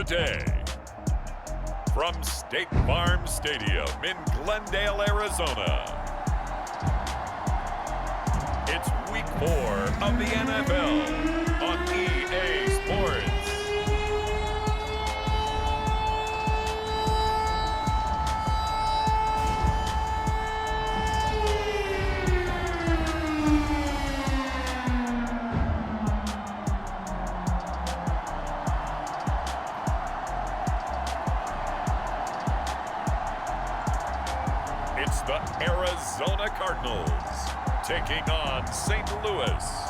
the day. From State Farm Stadium in Glendale, Arizona, it's Week 4 of the NFL on EA Sports. It's the Arizona Cardinals taking on St. Louis.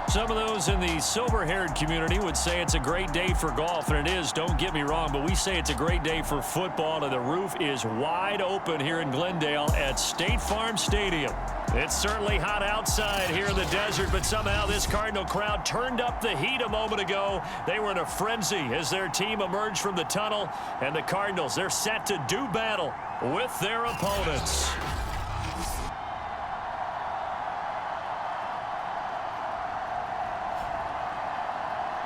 Some of those in the silver-haired community would say it's a great day for golf, and it is, don't get me wrong, but we say it's a great day for football, and the roof is wide open here in Glendale at State Farm Stadium. It's certainly hot outside here in the desert, but somehow this Cardinal crowd turned up the heat a moment ago. They were in a frenzy as their team emerged from the tunnel, and the Cardinals, they're set to do battle with their opponents.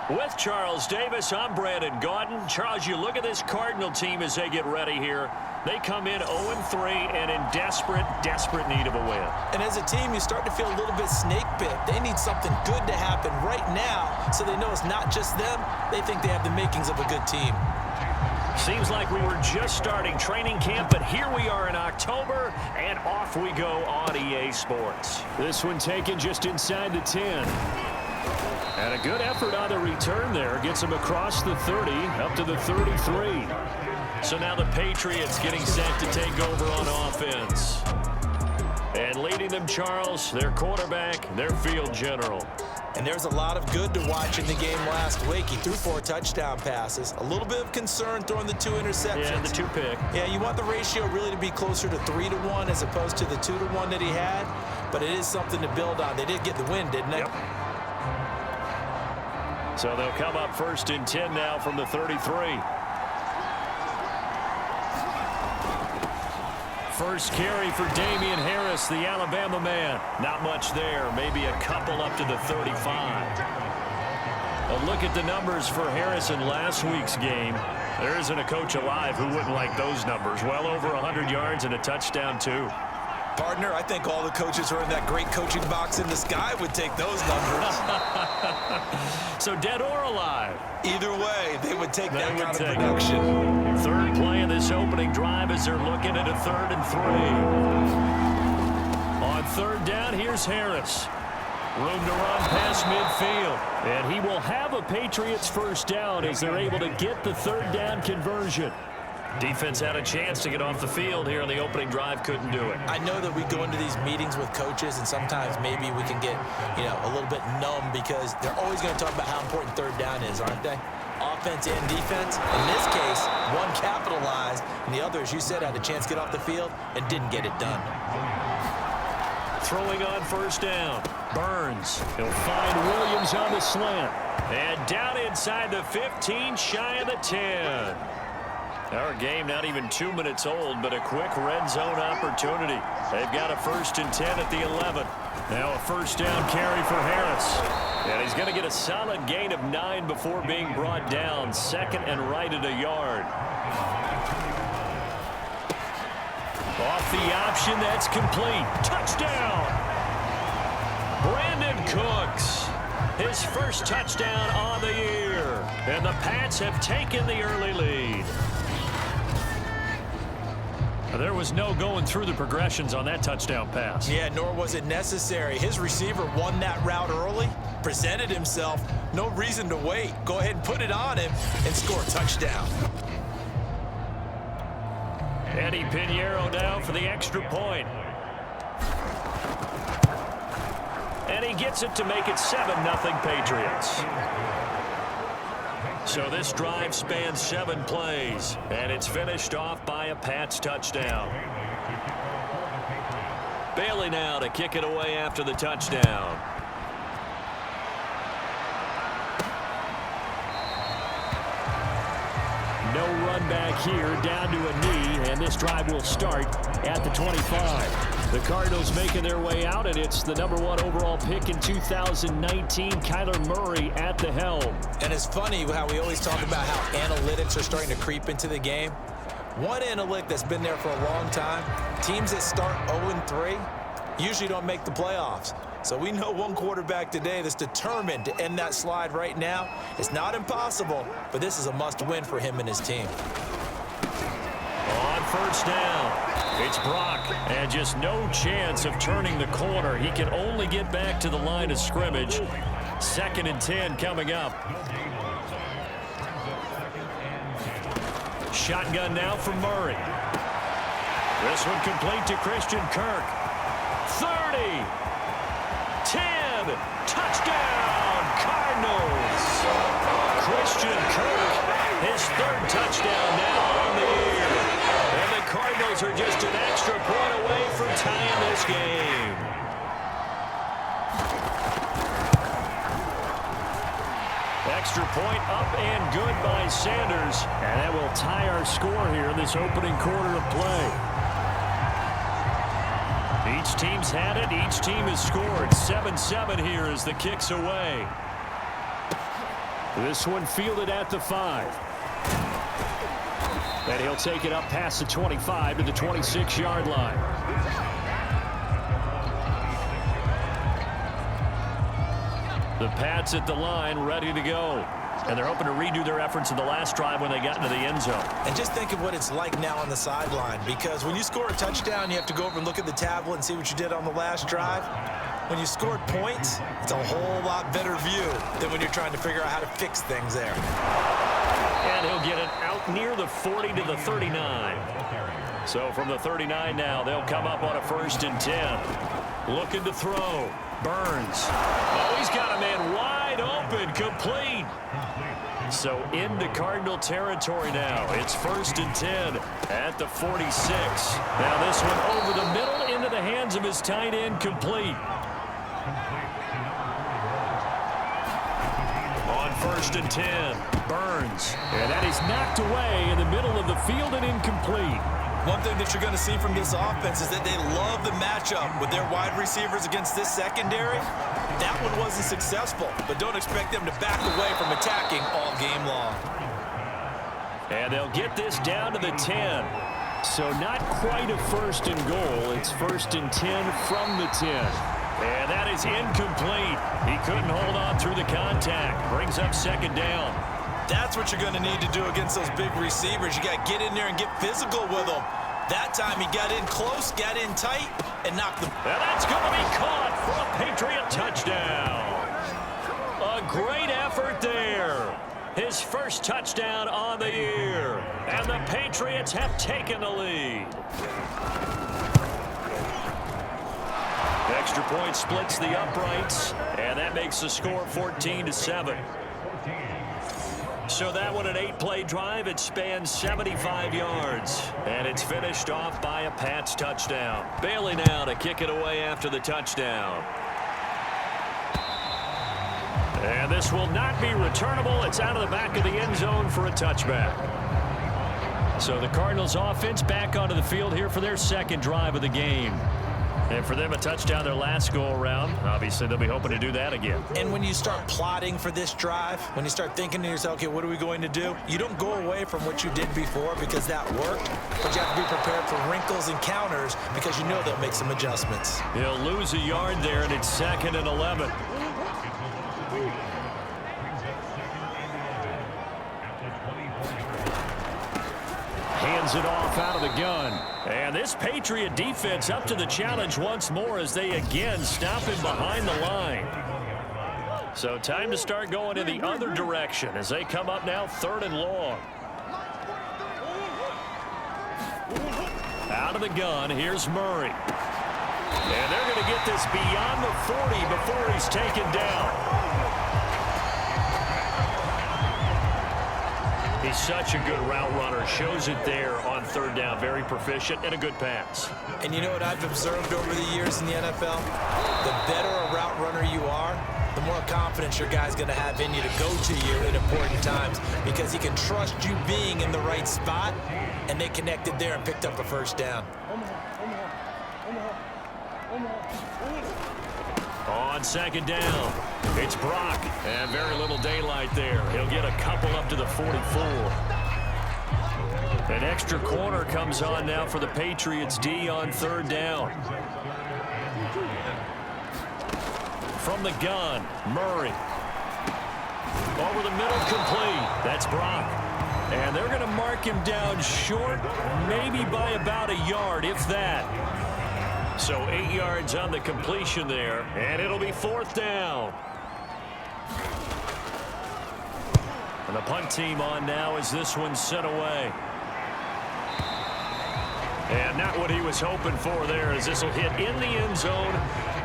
With Charles Davis, I'm Brandon Gaudin. Charles, you look at this Cardinal team as they get ready here. They come in 0-3 and in desperate need of a win. And as a team, you start to feel a little bit snake bit. They need something good to happen right now so they know it's not just them. They think they have the makings of a good team. Seems like we were just starting training camp, but here we are in October, and off we go on EA Sports. This one taken just inside the 10. And a good effort on the return there. Gets him across the 30, up to the 33. So now the Patriots getting set to take over on offense. And leading them, Charles, their quarterback, their field general. And there's a lot of good to watch in the game last week. He threw 4 touchdown passes. A little bit of concern throwing the 2 interceptions. Yeah, the 2 pick. Yeah, you want the ratio really to be closer to 3-1 as opposed to the 2-1 that he had. But it is something to build on. They did get the win, didn't they? Yep. So they'll come up 1st and 10 now from the 33. First carry for Damian Harris, the Alabama man. Not much there, maybe a couple up to the 35. A look at the numbers for Harris in last week's game. There isn't a coach alive who wouldn't like those numbers. Well over 100 yards and a touchdown, too. Partner, I think all the coaches who are in that great coaching box in the sky would take those numbers. So dead or alive? Either way, they would take that kind of production. Third play of this opening drive as they're looking at a 3rd and 3. On 3rd down, here's Harris. Room to run past midfield. And he will have a Patriots first down as they're able to get the 3rd down conversion. Defense had a chance to get off the field here on the opening drive, couldn't do it. I know that we go into these meetings with coaches, and sometimes maybe we can get, a little bit numb because they're always going to talk about how important 3rd down is, aren't they? Offense and defense. In this case, one capitalized, and the other, as you said, had a chance to get off the field and didn't get it done. Throwing on 1st down. Burns. He'll find Williams on the slant. And down inside the 15, shy of the 10. Our game not even 2 minutes old, but a quick red zone opportunity. They've got a 1st and 10 at the 11. Now a 1st down carry for Harris. And he's going to get a solid gain of 9 before being brought down. 2nd and right at a yard. Off the option, that's complete. Touchdown! Brandon Cooks. His first touchdown on the year. And the Pats have taken the early lead. There was no going through the progressions on that touchdown pass. Yeah, nor was it necessary. His receiver won that route early, presented himself, no reason to wait. Go ahead and put it on him and score a touchdown. Eddie Pinheiro down for the extra point. And he gets it to make it 7-0 Patriots. So this drive spans 7 plays, and it's finished off by a Pats touchdown. Bailey now to kick it away after the touchdown. No run back here, down to a knee, and this drive will start at the 25. The Cardinals making their way out, and it's the #1 overall pick in 2019, Kyler Murray at the helm. And it's funny how we always talk about how analytics are starting to creep into the game. One analytic that's been there for a long time, teams that start 0-3 usually don't make the playoffs. So we know one quarterback today that's determined to end that slide right now. It's not impossible, but this is a must-win for him and his team. On first down, it's Brock, and just no chance of turning the corner. He can only get back to the line of scrimmage. 2nd and 10 coming up. Shotgun now from Murray. This one complete to Christian Kirk. 30, 10, touchdown, Cardinals. Christian Kirk, his 3rd touchdown now on the year. And the Cardinals are just an extra point away from tying this game. Extra point up and good by Sanders. And that will tie our score here in this opening quarter of play. Each team's had it. Each team has scored. 7-7 here as the kick's away. This one fielded at the 5. And he'll take it up past the 25 to the 26-yard line. The Pats at the line, ready to go. And they're hoping to redo their efforts in the last drive when they got into the end zone. And just think of what it's like now on the sideline, because when you score a touchdown, you have to go over and look at the tablet and see what you did on the last drive. When you scored points, it's a whole lot better view than when you're trying to figure out how to fix things there. And he'll get it out near the 40 to the 39. So from the 39 now, they'll come up on a 1st and 10. Looking to throw. Burns. Oh, he's got a man wide open, complete. So into Cardinal territory now. It's 1st and 10 at the 46. Now this one over the middle into the hands of his tight end, complete. On 1st and 10, Burns. And that is knocked away in the middle of the field and incomplete. One thing that you're going to see from this offense is that they love the matchup with their wide receivers against this secondary. That one wasn't successful, but don't expect them to back away from attacking all game long. And they'll get this down to the 10. So not quite a 1st and goal. It's 1st and 10 from the 10. And that is incomplete. He couldn't hold on through the contact. Brings up 2nd down. That's what you're going to need to do against those big receivers. You got to get in there and get physical with them. That time he got in close, got in tight, and knocked them. And that's going to be caught for a Patriot touchdown. A great effort there. His 1st touchdown on the year. And the Patriots have taken the lead. The extra point splits the uprights, and that makes the score 14-7. So that one, an 8-play drive. It spans 75 yards. And it's finished off by a Pats touchdown. Bailey now to kick it away after the touchdown. And this will not be returnable. It's out of the back of the end zone for a touchback. So the Cardinals offense back onto the field here for their 2nd drive of the game. And for them, a touchdown their last go-around. Obviously, they'll be hoping to do that again. And when you start plotting for this drive, when you start thinking to yourself, okay, what are we going to do? You don't go away from what you did before because that worked, but you have to be prepared for wrinkles and counters because you know they'll make some adjustments. He'll lose a yard there, and it's 2nd and 11. Hands it off out of the gun. And this Patriot defense up to the challenge once more as they again stop him behind the line. So time to start going in the other direction as they come up now 3rd and long. Out of the gun, here's Murray. And they're going to get this beyond the 40 before he's taken down. He's such a good route runner. Shows it there on 3rd down. Very proficient and a good pass. And you know what I've observed over the years in the NFL? The better a route runner you are, the more confidence your guy's going to have in you to go to you in important times because he can trust you being in the right spot, and they connected there and picked up a 1st down. On second down, it's Brock, and very little daylight there. He'll get a couple up to the 44. An extra corner comes on now for the Patriots D on third down. From the gun, Murray. Over the middle, complete. That's Brock. And they're going to mark him down short, maybe by about a yard, if that. So 8 yards on the completion there, and it'll be fourth down. And the punt team on now as this one's sent away. And not what he was hoping for there, as this will hit in the end zone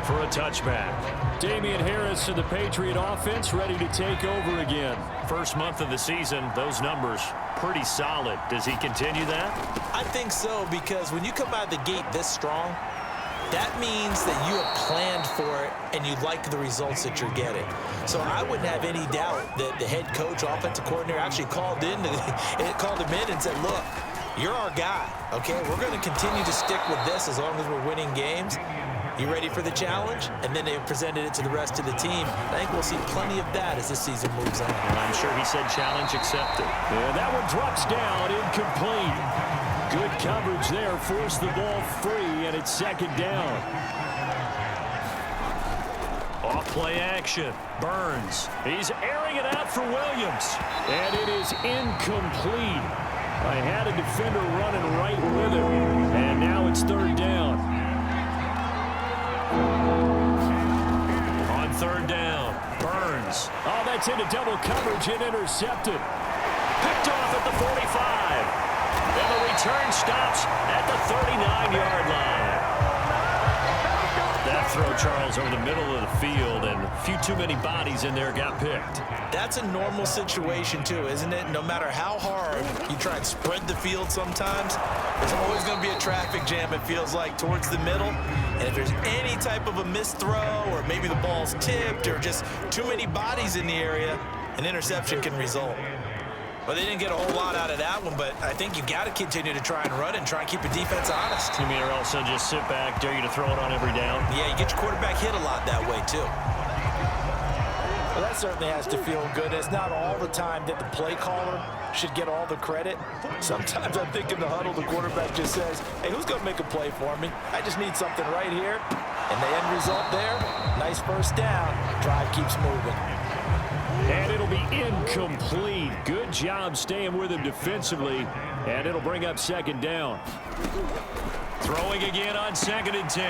for a touchback. Damian Harris to the Patriot offense, ready to take over again. First month of the season, those numbers pretty solid. Does he continue that? I think so, because when you come out of the gate this strong, that means that you have planned for it and you like the results that you're getting. So I wouldn't have any doubt that the head coach, offensive coordinator, actually called him in and said, look, you're our guy, okay? We're going to continue to stick with this as long as we're winning games. You ready for the challenge? And then they presented it to the rest of the team. I think we'll see plenty of that as this season moves on. And I'm sure he said challenge accepted. Yeah, that one drops down, incomplete. Good coverage there, forced the ball free, and it's second down. Off play action, Burns. He's airing it out for Williams, and it is incomplete. I had a defender running right with him, and now it's third down. On third down, Burns. Oh, that's into double coverage and intercepted. Picked off at the 45. And the return stops at the 39-yard line. That throw, Charles, over the middle of the field, and a few too many bodies in there got picked. That's a normal situation, too, isn't it? No matter how hard you try and spread the field sometimes, there's always going to be a traffic jam, it feels like, towards the middle. And if there's any type of a missed throw, or maybe the ball's tipped, or just too many bodies in the area, an interception can result. Well, they didn't get a whole lot out of that one, but I think you got to continue to try and run and try and keep your defense honest. You mean, or else they'll just sit back, dare you to throw it on every down? Yeah, you get your quarterback hit a lot that way, too. Well, that certainly has to feel good. It's not all the time that the play caller should get all the credit. Sometimes I think in the huddle, the quarterback just says, hey, who's going to make a play for me? I just need something right here. And the end result there, nice first down. Drive keeps moving. And it'll be incomplete. Good job staying with him defensively. And it'll bring up second down. Throwing again on 2nd and 10.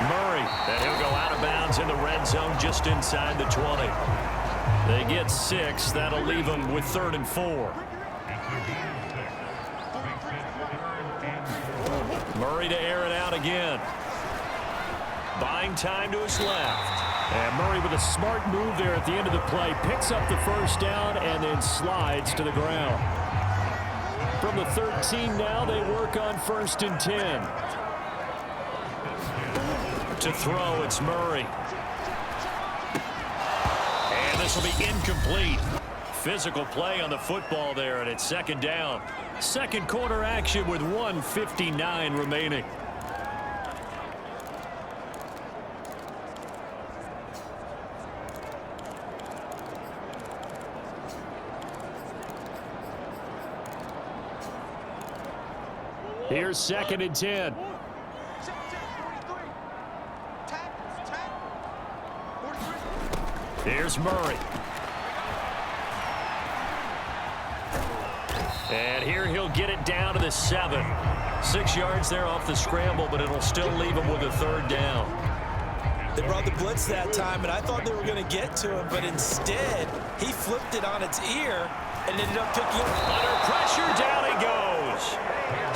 Murray, and he'll go out of bounds in the red zone just inside the 20. They get 6. That'll leave them with 3rd and 4. Murray to air it out again. Buying time to his left. And Murray with a smart move there at the end of the play. Picks up the first down and then slides to the ground. From the 13 now, they work on 1st and 10. To throw, it's Murray. And this will be incomplete. Physical play on the football there, and it's second down. Second quarter action with 1:59 remaining. Here's 2nd and 10. Here's Murray. And here he'll get it down to the 7. 6 yards there off the scramble, but it'll still leave him with a 3rd down. They brought the blitz that time, and I thought they were going to get to him, but instead, he flipped it on its ear and ended up picking up. Under pressure, down he goes.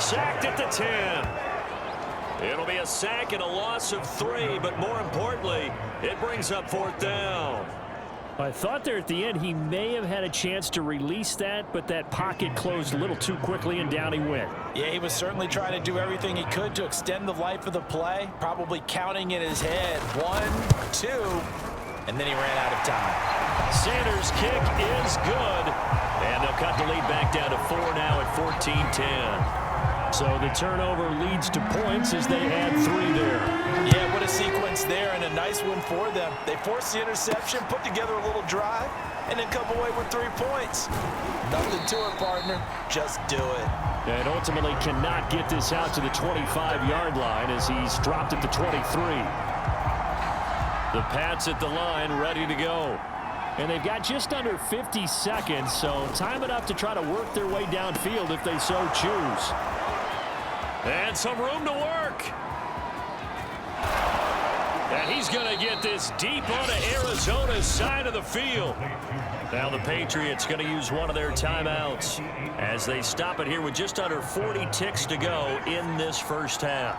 Sacked at the 10. It'll be a sack and a loss of 3, but more importantly, it brings up 4th down. I thought there at the end he may have had a chance to release that, but that pocket closed a little too quickly and down he went. Yeah, he was certainly trying to do everything he could to extend the life of the play, probably counting in his head 1, 2, and then he ran out of time. Sanders' kick is good, and they'll cut the lead back down to 4 now at 14-10. So the turnover leads to points as they add 3 there. Yeah, what a sequence a nice win for them. They forced the interception, put together a little drive, and then come away with 3 points. Nothing to it, partner. Just do it. And ultimately cannot get this out to the 25-yard line as he's dropped at the 23. The Pats at the line, ready to go. And they've got just under 50 seconds, so time enough to try to work their way downfield if they so choose. And some room to work. And he's going to get this deep onto Arizona's side of the field. Now the Patriots going to use one of their timeouts as they stop it here with just under 40 ticks to go in this first half.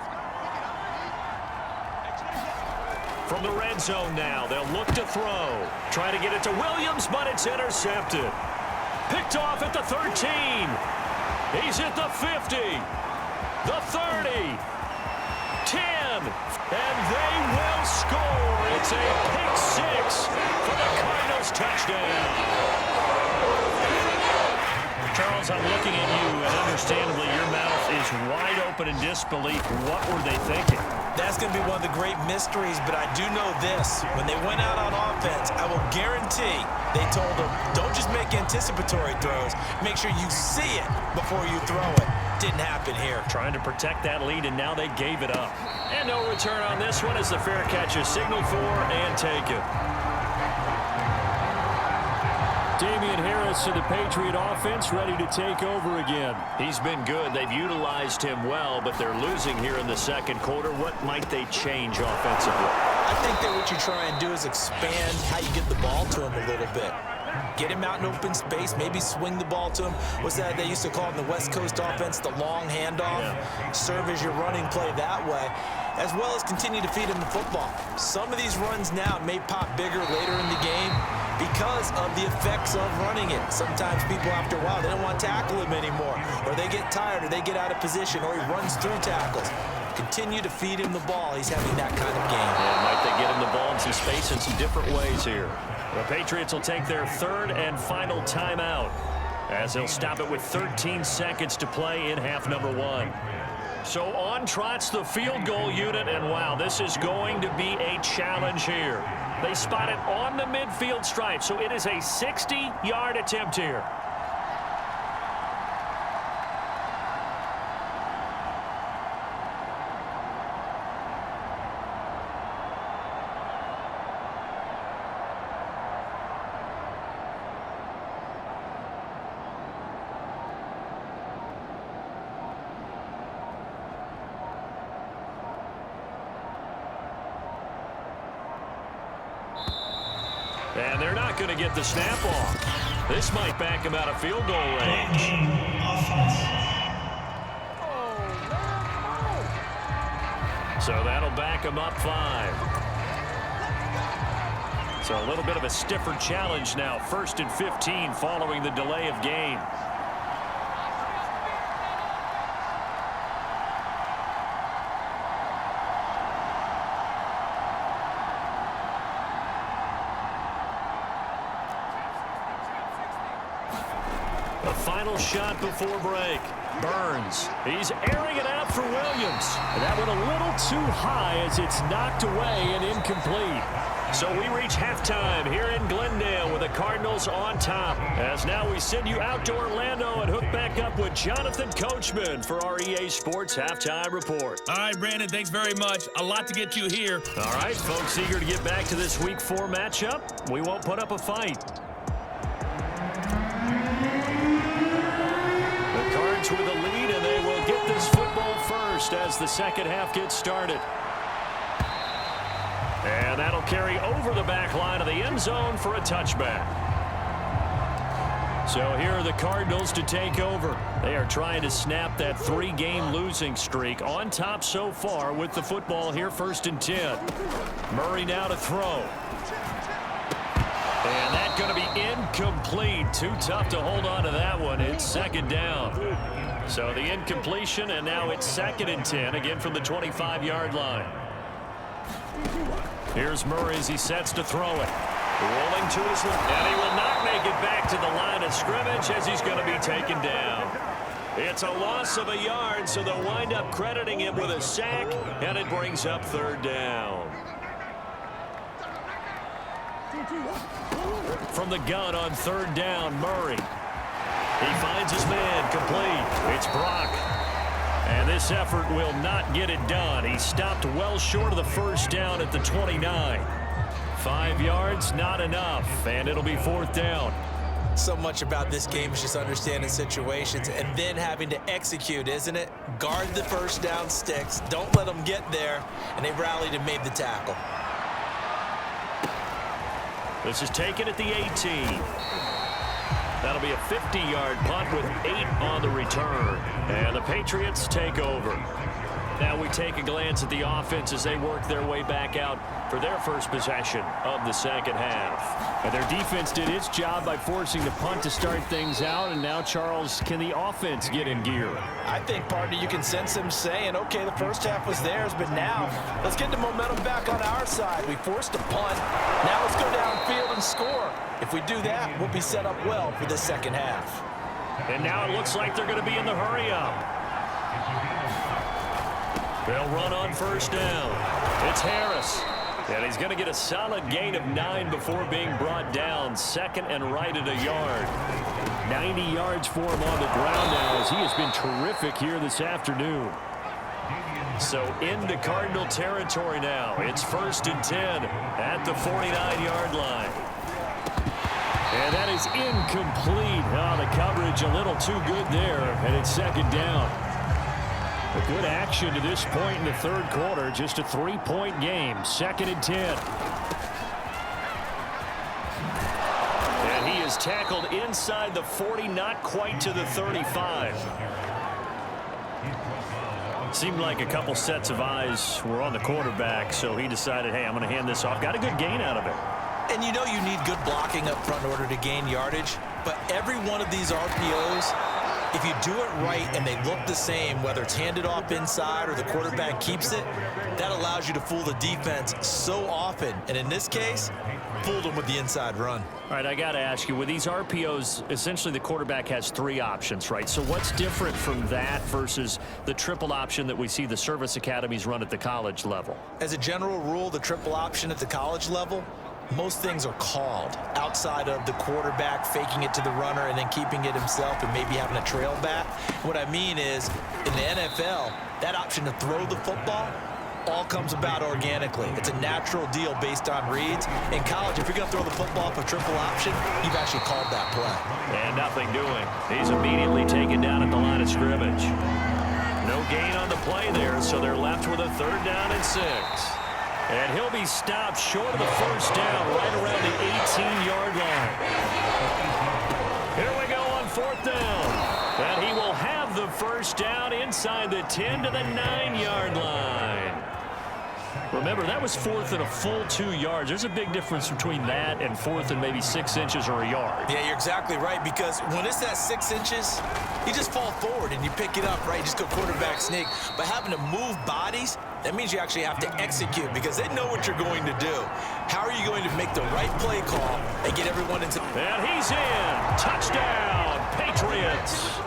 From the red zone now, they'll look to throw. Try to get it to Williams, but it's intercepted. Picked off at the 13. He's at the 50. The 30. 10. And they will score. It's a pick 6 for the Cardinals touchdown. Charles, I'm looking at you, and understandably your mouth is wide open in disbelief. What were they thinking? That's going to be one of the great mysteries, but I do know this. When they went out on offense, I will guarantee they told them, don't just make anticipatory throws. Make sure you see it before you throw it. Didn't happen here. Trying to protect that lead, and now they gave it up. And no return on this one as the fair catch is signaled for and taken. Damian Harris to the Patriot offense, ready to take over again. He's been good. They've utilized him well, but they're losing here in the second quarter. What might they change offensively? I think that what you try and do is expand how you get the ball to him a little bit. Get him out in open space, maybe swing the ball to him. What's that they used to call in the West Coast offense, the long handoff? Yeah. Serve as your running play that way, as well as continue to feed him the football. Some of these runs now may pop bigger later in the game because of the effects of running it. Sometimes people, after a while, they don't want to tackle him anymore, or they get tired, or they get out of position, or he runs through tackles. Continue to feed him the ball. He's having that kind of game. Yeah, might they get him the ball in some space in some different ways here. The Patriots will take their third and final timeout as they'll stop it with 13 seconds to play in half number 1. So on trots the field goal unit, and wow, this is going to be a challenge here. They spot it on the midfield stripe, so it is a 60-yard attempt here. And they're not going to get the snap off. This might back him out of field goal range. So that'll back him up 5. So a little bit of a stiffer challenge now. 1st and 15 following the delay of game. The final shot before break. Burns. He's airing it out for Williams. That one a little too high as it's knocked away and incomplete. So we reach halftime here in Glendale with the Cardinals on top. As now we send you out to Orlando and hook back up with Jonathan Coachman for our EA Sports Halftime Report. All right, Brandon, thanks very much. A lot to get you here. All right, folks, eager to get back to this Week 4 matchup. We won't put up a fight. With a lead, and they will get this football first as the second half gets started. And that'll carry over the back line of the end zone for a touchback. So here are the Cardinals to take over. They are trying to snap that 3-game losing streak on top so far with the football here, 1st and 10. Murray now to throw. And that's going to be incomplete. Too tough to hold on to that one. It's 2nd down. So the incompletion, and now it's 2nd and 10, again from the 25-yard line. Here's Murray as he sets to throw it. Rolling to his left, and he will not make it back to the line of scrimmage as he's going to be taken down. It's a loss of a yard, so they'll wind up crediting him with a sack, and it brings up 3rd down. From the gun on third down, Murray. He finds his man, complete. It's Brock. And this effort will not get it done. He stopped well short of the first down at the 29. 5 yards, not enough, and it'll be fourth down. So much about this game is just understanding situations and then having to execute, isn't it? Guard the first down sticks, don't let them get there, and they rallied and made the tackle. This is taken at the 18. That'll be a 50-yard punt with 8 on the return. And the Patriots take over. Now we take a glance at the offense as they work their way back out for their first possession of the second half. And their defense did its job by forcing the punt to start things out. And now, Charles, can the offense get in gear? I think, partner, you can sense them saying, okay, the first half was theirs, but now let's get the momentum back on our side. We forced a punt. Now let's go downfield and score. If we do that, we'll be set up well for the second half. And now it looks like they're going to be in the hurry-up. They'll run on first down. It's Harris. And he's going to get a solid gain of 9 before being brought down. Second and right at a yard. 90 yards for him on the ground now as he has been terrific here this afternoon. So into Cardinal territory now. It's 1st and 10 at the 49-yard line. And that is incomplete. Oh, the coverage a little too good there, and it's second down. A good action to this point in the third quarter. Just a 3-point game. 2nd and 10. And he is tackled inside the 40, not quite to the 35. Seemed like a couple sets of eyes were on the quarterback, so he decided, hey, I'm going to hand this off. Got a good gain out of it. And you know you need good blocking up front in order to gain yardage, but every one of these RPOs, if you do it right and they look the same, whether it's handed off inside or the quarterback keeps it, that allows you to fool the defense so often. And in this case, fooled them with the inside run. All right, I got to ask you, with these RPOs, essentially the quarterback has 3 options, right? So what's different from that versus the triple option that we see the service academies run at the college level? As a general rule, the triple option at the college level, most things are called outside of the quarterback faking it to the runner and then keeping it himself and maybe having a trail back. What I mean is, in the NFL, that option to throw the football all comes about organically. It's a natural deal based on reads. In college, if you're going to throw the football off a triple option, you've actually called that play. And nothing doing. He's immediately taken down at the line of scrimmage. No gain on the play there, so they're left with a 3rd down and 6. And he'll be stopped short of the first down right around the 18-yard line. Here we go on 4th down. And he will have the first down inside the 10 to the 9-yard line. Remember, that was 4th and a full 2 yards. There's a big difference between that and 4th and maybe 6 inches or a yard. Yeah, you're exactly right, because when it's that 6 inches, you just fall forward and you pick it up, right? You just go quarterback sneak. But having to move bodies, that means you actually have to execute because they know what you're going to do. How are you going to make the right play call and get everyone into... And he's in. Touchdown, Patriots.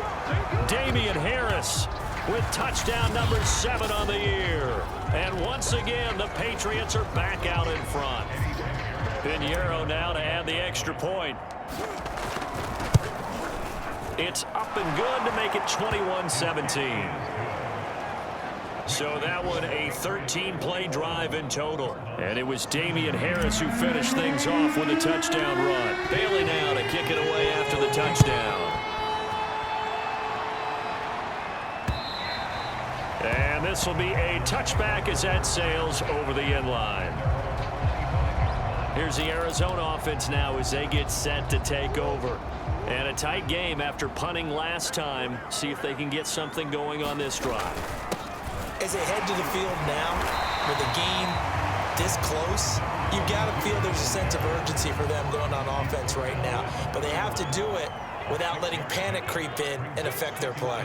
Damian Harris with touchdown number 7 on the year. And once again, the Patriots are back out in front. Pinheiro now to add the extra point. It's up and good to make it 21-17. So that one a 13-play drive in total. And it was Damian Harris who finished things off with a touchdown run. Bailey now to kick it away after the touchdown. And this will be a touchback as that sails over the end line. Here's the Arizona offense now as they get set to take over. And a tight game after punting last time. See if they can get something going on this drive. As they head to the field now, with the game this close, you've got to feel there's a sense of urgency for them going on offense right now. But they have to do it without letting panic creep in and affect their play.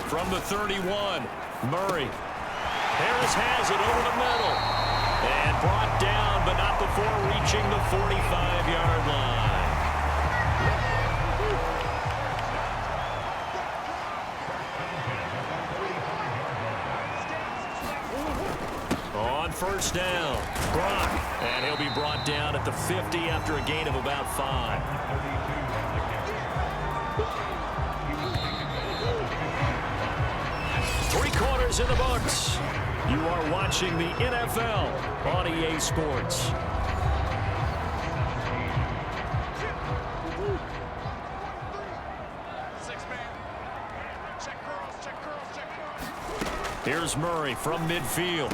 From the 31, Murray. Harris has it over the middle. And brought down, but not before reaching the 45-yard line. On first down. Brock, and he'll be brought down at the 50 after a gain of about 5. Three quarters in the books. You are watching the NFL on EA Sports. Here's Murray from midfield.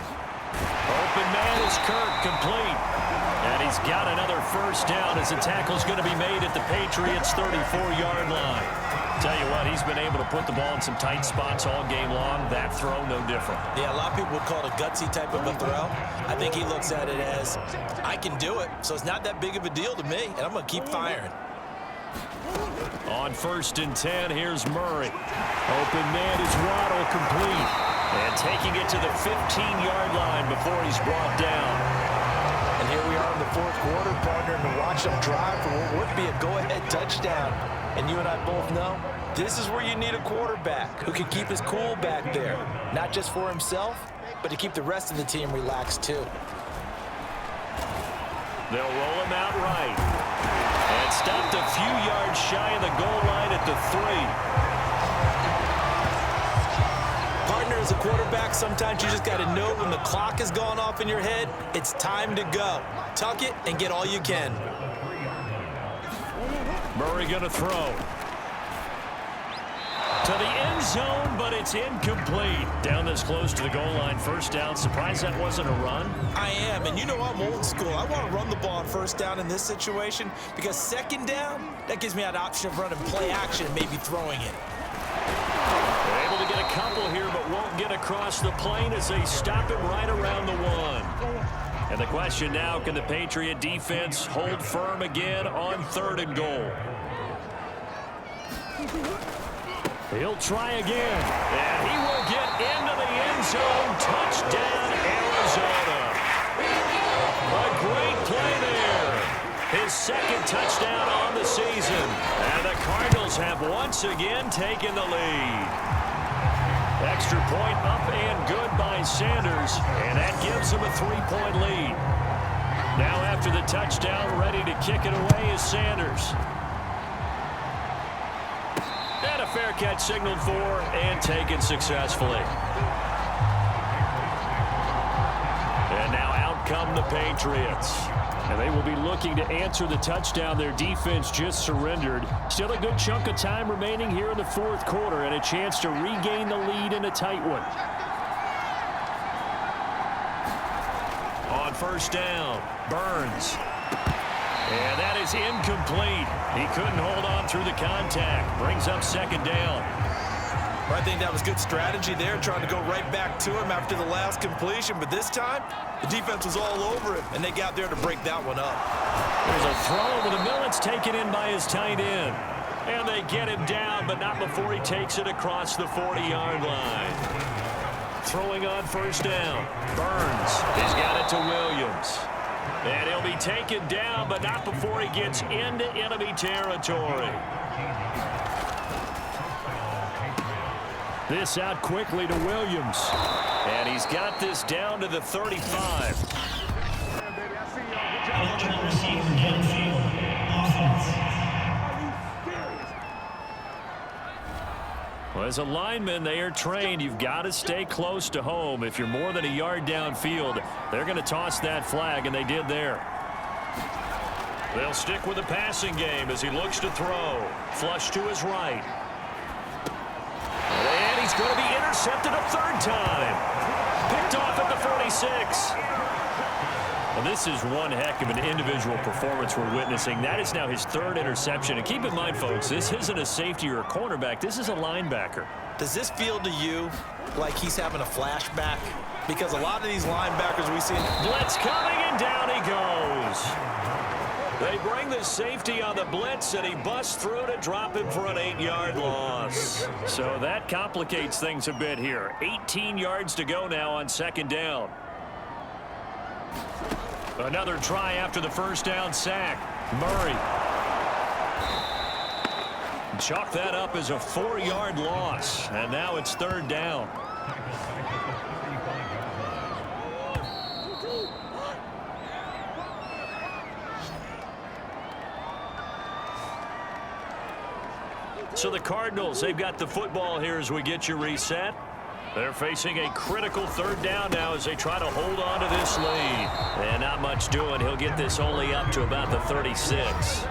Open man is Kirk, complete. And he's got another first down as the tackle's going to be made at the Patriots' 34-yard line. Tell you what, he's been able to put the ball in some tight spots all game long. That throw, no different. Yeah, a lot of people would call it a gutsy type of a throw. I think he looks at it as, I can do it, so it's not that big of a deal to me, and I'm going to keep firing. On 1st and 10, here's Murray. Open man is Waddle, complete. And taking it to the 15-yard line before he's brought down. And here we are in the fourth quarter, partner, to watch them drive for what would be a go-ahead touchdown. And you and I both know this is where you need a quarterback who can keep his cool back there. Not just for himself, but to keep the rest of the team relaxed too. They'll roll him out right. And stopped a few yards shy of the goal line at the 3. As a quarterback, sometimes you just got to know when the clock has gone off in your head, it's time to go. Tuck it and get all you can. Murray going to throw. To the end zone, but it's incomplete. Down this close to the goal line, first down. Surprised that wasn't a run? I am, and you know I'm old school. I want to run the ball on first down in this situation because second down, that gives me that option of running play action and maybe throwing it. They're able to get a couple here, but won't get across the plane as they stop him right around the 1. And the question now, can the Patriot defense hold firm again on 3rd and goal? He'll try again, and he will get into the end zone. Touchdown, Arizona. A great play there. His 2nd touchdown on the season. And the Cardinals have once again taken the lead. Extra point up and good by Sanders, and that gives him a 3-point lead. Now after the touchdown, ready to kick it away is Sanders. And a fair catch signaled for and taken successfully. And now out come the Patriots. And they will be looking to answer the touchdown their defense just surrendered. Still a good chunk of time remaining here in the fourth quarter and a chance to regain the lead in a tight one. On first down, Burns. And that is incomplete. He couldn't hold on through the contact. Brings up 2nd down. I think that was good strategy there, trying to go right back to him after the last completion. But this time, the defense was all over him, and they got there to break that one up. There's a throw over the middle. It's taken in by his tight end. And they get him down, but not before he takes it across the 40-yard line. Throwing on first down. Burns. He's got it to Williams. And he'll be taken down, but not before he gets into enemy territory. This out quickly to Williams. And he's got this down to the 35. Well, as a lineman, they are trained. You've got to stay close to home. If you're more than a yard downfield, they're going to toss that flag, and they did there. They'll stick with the passing game as he looks to throw. Flush to his right. And he's going to be intercepted a 3rd time. Picked off at the 46. Well, this is one heck of an individual performance we're witnessing. That is now his 3rd interception. And keep in mind, folks, this isn't a safety or a cornerback. This is a linebacker. Does this feel to you like he's having a flashback? Because a lot of these linebackers we see... Blitz coming, and down he goes. They bring the safety on the blitz, and he busts through to drop him for an 8-yard loss. So that complicates things a bit here. 18 yards to go now on 2nd down. Another try after the first down sack. Murray. Chalk that up as a 4-yard loss, and now it's 3rd down. So the Cardinals, they've got the football here as we get you reset. They're facing a critical third down now as they try to hold on to this lead. And not much doing. He'll get this only up to about the 36.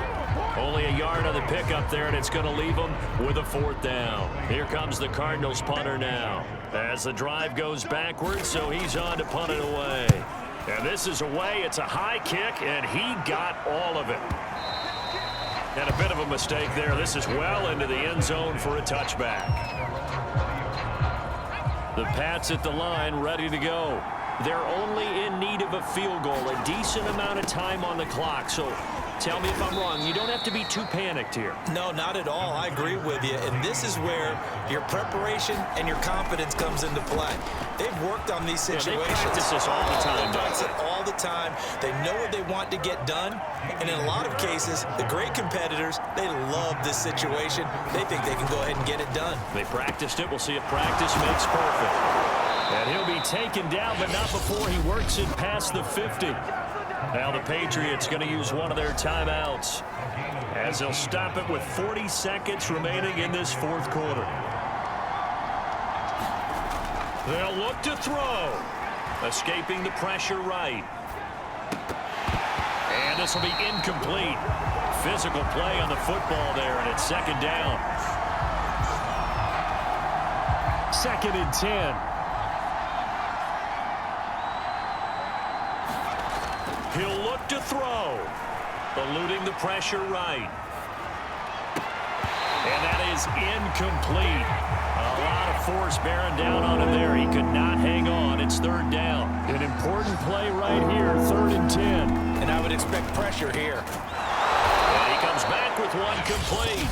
Only a yard on the pickup there, and it's going to leave them with a 4th down. Here comes the Cardinals punter now. As the drive goes backwards, so he's on to punt it away. And this is away. It's a high kick, and he got all of it. And a bit of a mistake there. This is well into the end zone for a touchback. The Pats at the line, ready to go. They're only in need of a field goal, a decent amount of time on the clock. So tell me if I'm wrong. You don't have to be too panicked here. No, not at all. I agree with you. And this is where your preparation and your confidence comes into play. They've worked on these situations. They practice this all the time. They practice it all the time. They know what they want to get done. And in a lot of cases, the great competitors, they love this situation. They think they can go ahead and get it done. They practiced it. We'll see if practice makes perfect. And he'll be taken down, but not before he works it past the 50. Now the Patriots going to use one of their timeouts as they'll stop it with 40 seconds remaining in this 4th quarter. They'll look to throw. Escaping the pressure right. And this will be incomplete. Physical play on the football there, and it's 2nd down. 2nd and 10. He'll look to throw. Eluding the pressure right. And that is incomplete. A lot of force bearing down on him there. He could not hang on. It's 3rd down. An important play right here, 3rd and 10. And I would expect pressure here. And he comes back with one complete.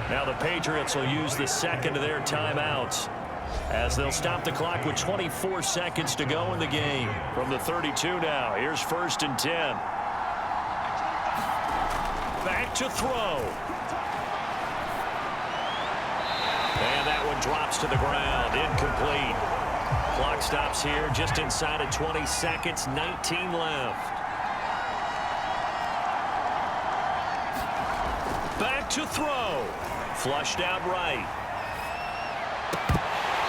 Now the Patriots will use the 2nd of their timeouts as they'll stop the clock with 24 seconds to go in the game. From the 32 now, here's 1st and 10. Back to throw. And that one drops to the ground, incomplete. Clock stops here just inside of 20 seconds, 19 left. Back to throw. Flushed out right.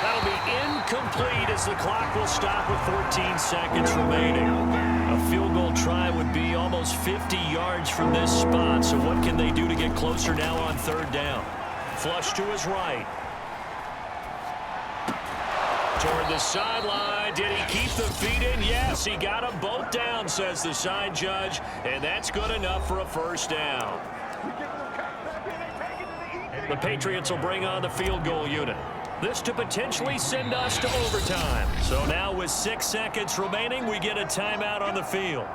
That'll be incomplete as the clock will stop with 14 seconds remaining. A field goal try would be almost 50 yards from this spot. So what can they do to get closer now on 3rd down? Flush to his right. Toward the sideline. Did he keep the feet in? Yes, he got them both down, says the side judge. And that's good enough for a 1st down. The Patriots will bring on the field goal unit. This to potentially send us to overtime. So now with 6 seconds remaining, we get a timeout on the field.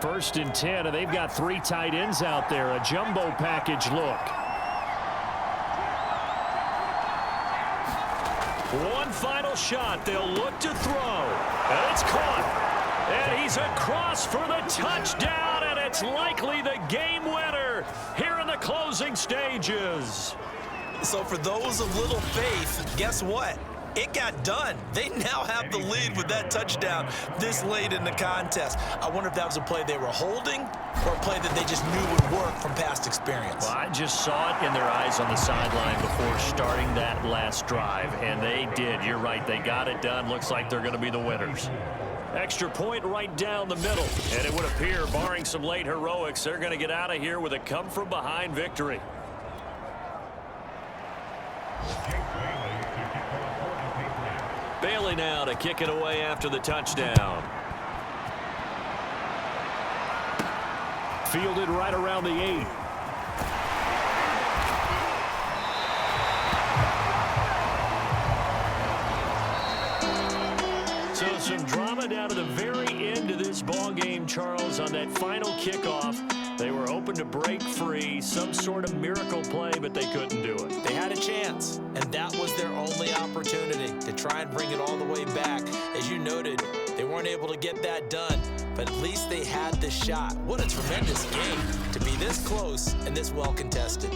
First and 10, and they've got 3 tight ends out there. A jumbo package look. One final shot. They'll look to throw. And it's caught. And he's across for the touchdown, and it's likely the game winner here in the closing stages. So for those of little faith, guess what? It got done. They now have the lead with that touchdown this late in the contest. I wonder if that was a play they were holding or a play that they just knew would work from past experience. Well, I just saw it in their eyes on the sideline before starting that last drive, and they did. You're right. They got it done. Looks like they're going to be the winners. Extra point right down the middle. And it would appear, barring some late heroics, they're going to get out of here with a come-from-behind victory. Bailey now to kick it away after the touchdown. Fielded right around the 8. So some drama down to the very end of this ball game, Charles, on that final kickoff. They were open to break free, some sort of miracle play, but they couldn't do it. They had a chance, and that was their only opportunity to try and bring it all the way back. As you noted, they weren't able to get that done, but at least they had the shot. What a tremendous game to be this close and this well contested.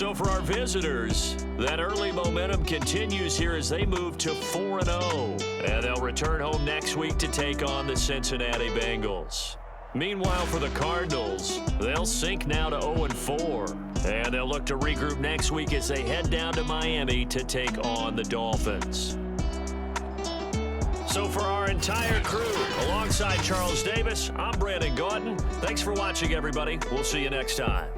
So for our visitors, that early momentum continues here as they move to 4-0. And they'll return home next week to take on the Cincinnati Bengals. Meanwhile, for the Cardinals, they'll sink now to 0-4. And they'll look to regroup next week as they head down to Miami to take on the Dolphins. So for our entire crew, alongside Charles Davis, I'm Brandon Gautin. Thanks for watching, everybody. We'll see you next time.